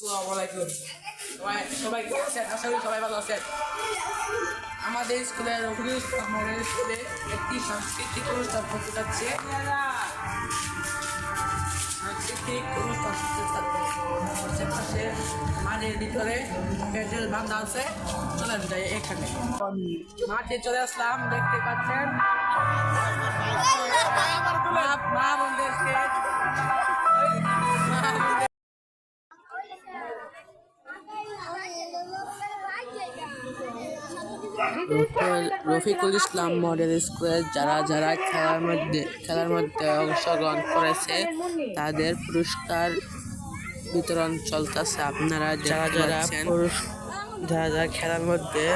আসসালামাইকুম সবাই কেমন আছেন? আশা করি সবাই ভালো আছেন। আমাদের স্কুলের রফিকুল ইসলাম মডেল স্কুলে একটি সাংস্কৃতিক অনুষ্ঠান হতে যাচ্ছে। সাংস্কৃতিক অনুষ্ঠান পাশে মাঠের ভিতরে প্যান্ডেল বাঁধা আছে। চলেন যাই এখানে মাঠে চলে আসলাম, দেখতে পাচ্ছেন মা বোনদেরকে রফিকুল ইসলাম মডেল স্কুলে যারা খেলার মধ্যে অংশগ্রহণ করেছে তাদের পুরস্কার বিতরণ চলতেছে। আপনারা যারা খেলার মধ্যে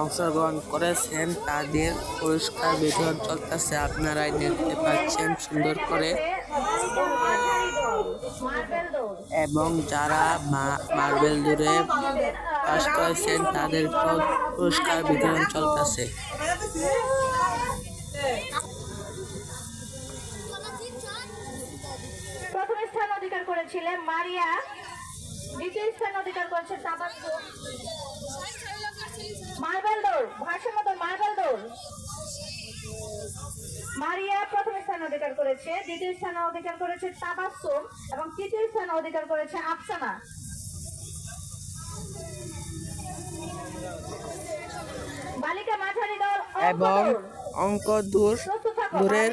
অংশগ্রহণ করেছেন তাদের পুরস্কার বিতরণ চলতেছে। আপনারাই দেখতে পাচ্ছেন সুন্দর করে। এবং যারা মার্বেল দৌড়ে পাস করেছেন তাদের পুরস্কার বিতরণ চলতেছে। প্রথম স্থান অধিকার করেছিলেন মারিয়া, দ্বিতীয় স্থান অধিকার করেছে তাবাসসুম। মার্বেল দৌড়, ভারসাম্য মার্বেল দৌড়, মারিয়া প্রথম স্থান অধিকার করেছে, দ্বিতীয় স্থান অধিকার করেছে তাবাসসুম এবং তৃতীয় স্থান অধিকার করেছে আফসানা। বালিকা মাঝারি দল এবং অঙ্ক দূরের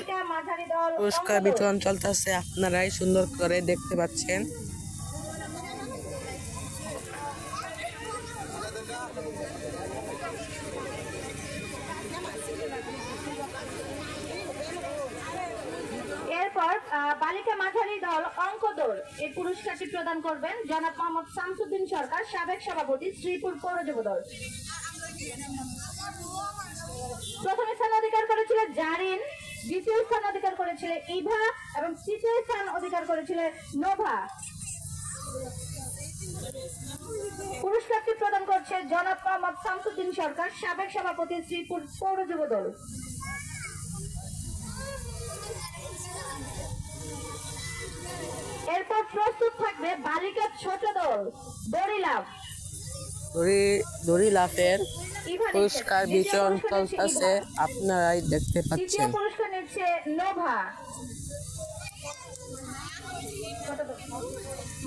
পুরস্কার বিতরণ চলতেছে। আপনারাই সুন্দর করে দেখতে পাচ্ছেন। এরপর বালিকা মাঝারি দল অঙ্ক দৌড় এই পুরস্কারটি প্রদান করবেন জনাব মোহাম্মদ শামসুদ্দিন সরকার, সাবেক সভাপতি, শ্রীপুর পৌর যুব দল। প্রথম স্থান অধিকার করেছিল জারিন, দ্বিতীয় স্থান অধিকার করেছিল ইভা এবং তৃতীয় স্থান অধিকার করেছিল নোভা। পুরস্কারটি প্রদান করছে জনাব মোহাম্মদ শামসুদ্দিন সরকার, সাবেক সভাপতি, শ্রীপুর পৌর যুব দল। এরপর প্রস্তুত থাকবে বালিকা ছোট দল দড়ি লাফের পুরস্কার বিতরণ চলতেছে। আপনারাই দেখতে পাচ্ছেন। পুরস্কার নিচ্ছে নোভা।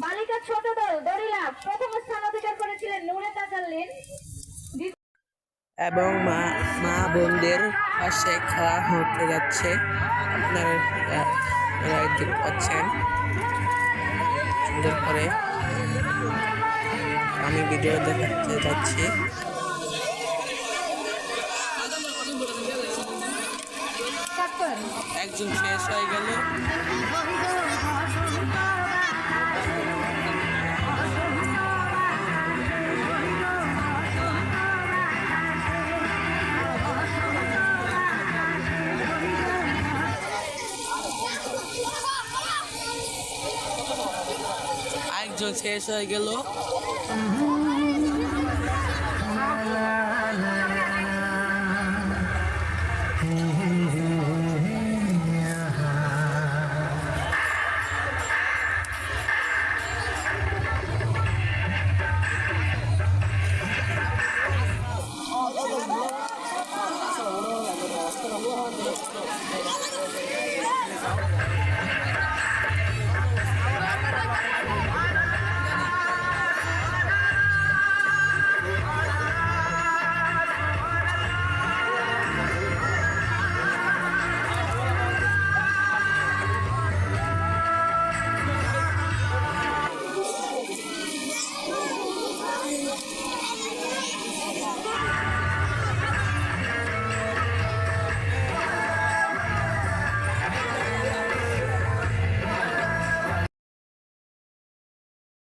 বালিকা ছোট দল দড়ি লাফ প্রথম স্থান অধিকার করেছিলেন নূরে তাজাল্লিন এবং মা বোনদের পাশে খেলা হতে যাচ্ছে। আপনারা দেখতে পাচ্ছেন সুন্দর করে। আমি ভিডিও দেখাতে যাচ্ছি। একজন শেষ হয়ে গেল। আরেকজন শেষ হয়ে গেল।